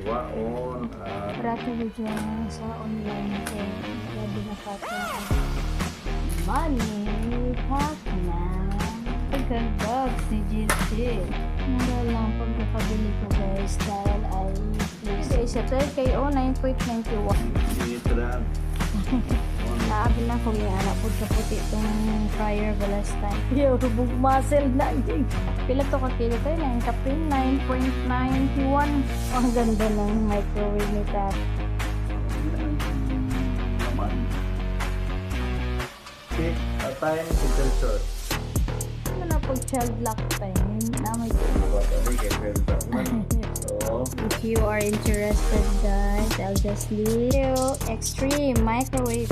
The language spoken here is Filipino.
waon. Rato video sa online ko. Grabe na kata. Money hack na. Pagkagbags ni GC. Wala lang pagkakabili ko guys dahil ay guys, sa third KO 9.91. Dito lang. Naabi na ko yung anak po sa puti itong fryer balas time. Yo, rubog muscle na din. Pila to ka kilo tayo na yung kapin 9.91. Ang ganda ng microwave ni Tat. Pick a time to tell short. Ano na pag child lock time? Na may So, if you are interested guys, I'll just leave you XTREME microwave.